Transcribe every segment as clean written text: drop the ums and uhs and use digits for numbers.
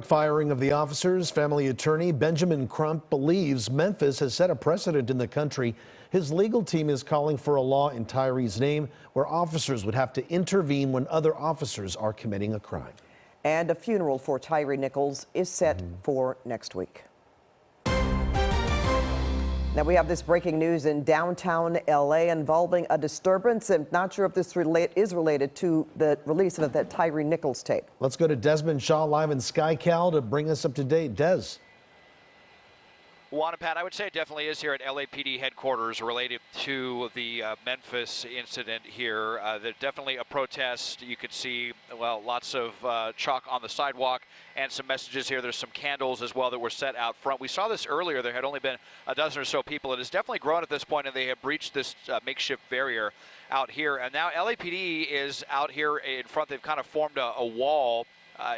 Firing of the officers, family attorney Benjamin Crump believes Memphis has set a precedent in the country. His legal team is calling for a law in Tyre's name where officers would have to intervene when other officers are committing a crime. And a funeral for Tyre Nichols is set for next week. Now we have this breaking news in downtown LA involving a disturbance. I'm not sure if this is related to the release of that Tyre Nichols tape. Let's go to Desmond Shaw live in SkyCal to bring us up to date. Des. Juan and Pat, I would say it definitely is here at LAPD headquarters related to the Memphis incident here. There's definitely a protest. You can see, well, lots of chalk on the sidewalk and some messages here. There's some candles as well that were set out front. We saw this earlier. There had only been a dozen or so people. It has definitely grown at this point, and they have breached this makeshift barrier out here. And now LAPD is out here in front. They've kind of formed a wall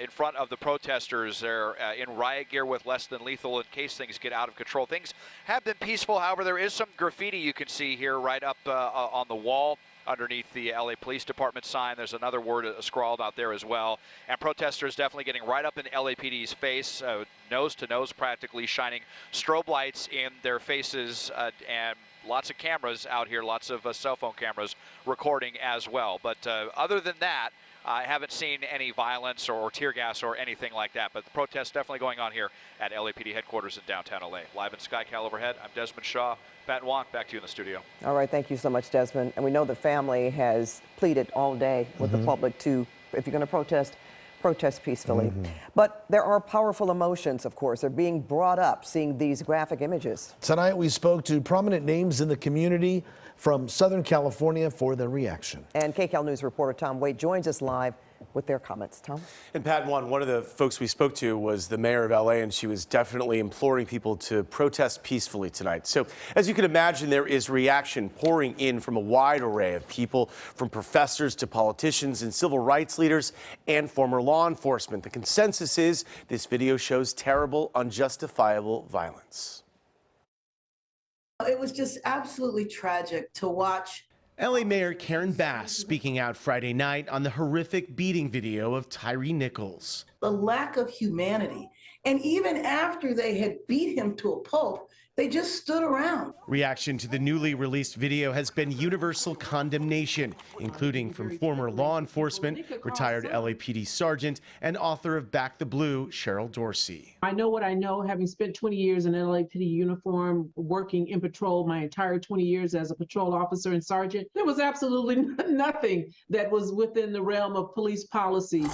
in front of the protesters. They're in riot gear with less than lethal in case things get out of control. Things have been peaceful. However, there is some graffiti you can see here right up on the wall underneath the LA Police Department sign. There's another word scrawled out there as well. And protesters definitely getting right up in LAPD's face, nose to nose practically, shining strobe lights in their faces and lots of cameras out here, lots of cell phone cameras recording as well. But other than that, I haven't seen any violence or tear gas or anything like that, but the protest definitely going on here at LAPD headquarters in downtown LA. Live in SkyCal overhead, I'm Desmond Shaw. Pat and Juan, back to you in the studio. All right, thank you so much, Desmond. And we know the family has pleaded all day with the public to, if you're going to protest, protest peacefully. But there are powerful emotions, of course. They're being brought up, seeing these graphic images. Tonight we spoke to prominent names in the community from Southern California for their reaction. And KCAL News reporter Tom Waite joins us live with their comments. Tom? And Pat, one of the folks we spoke to was the mayor of LA, and she was definitely imploring people to protest peacefully tonight. So as you can imagine, there is reaction pouring in from a wide array of people, from professors to politicians and civil rights leaders and former law enforcement. The consensus is this video shows terrible, unjustifiable violence. It was just absolutely tragic to watch. LA Mayor Karen Bass speaking out Friday night on the horrific beating video of Tyre Nichols. The lack of humanity. And even after they had beat him to a pulp, they just stood around. Reaction to the newly released video has been universal condemnation, including from former law enforcement, retired LAPD sergeant, and author of Back the Blue, Cheryl Dorsey. I know what I know, having spent 20 years in an LAPD uniform, working in patrol my entire 20 years as a patrol officer and sergeant. There was absolutely nothing that was within the realm of police policy.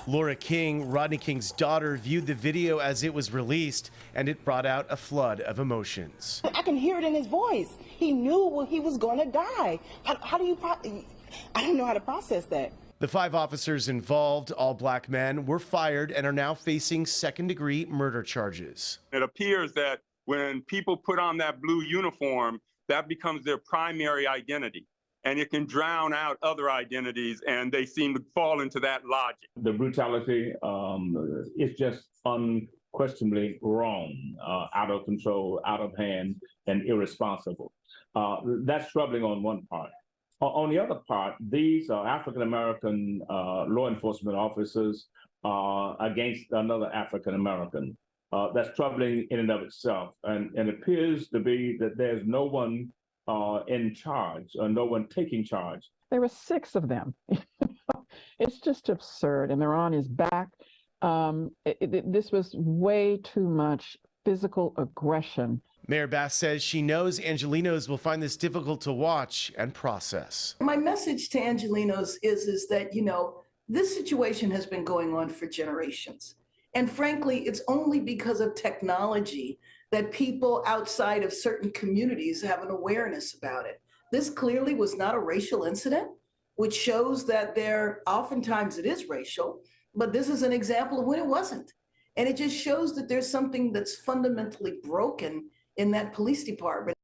Laura King, Rodney King's daughter, viewed the video as it was released, and it brought out a flood of emotions. I can hear it in his voice. He knew he was going to die. How do you, I don't know how to process that. The 5 officers involved, all black men, were fired and are now facing second-degree murder charges. It appears that when people put on that blue uniform, that becomes their primary identity. And it can drown out other identities, and they seem to fall into that logic. The brutality is just unquestionably wrong, out of control, out of hand, and irresponsible. That's troubling on one part. On the other part, these are African-American law enforcement officers against another African-American. That's troubling in and of itself, and it appears to be that there's no one in charge, or no one taking charge. There were 6 of them. It's just absurd, and they're on his back. This was way too much physical aggression. Mayor Bass says she knows Angelenos will find this difficult to watch and process. My message to Angelenos is that, you know, this situation has been going on for generations. And frankly, it's only because of technology that people outside of certain communities have an awareness about it. This clearly was not a racial incident, which shows that oftentimes it is racial, but this is an example of when it wasn't. And it just shows that there's something that's fundamentally broken in that police department.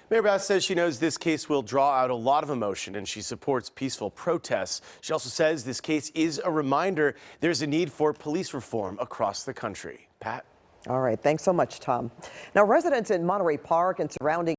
Mayor Bass says she knows this case will draw out a lot of emotion, and she supports peaceful protests. She also says this case is a reminder there's a need for police reform across the country. Pat? All right, thanks so much, Tom. Now, residents in Monterey Park and surrounding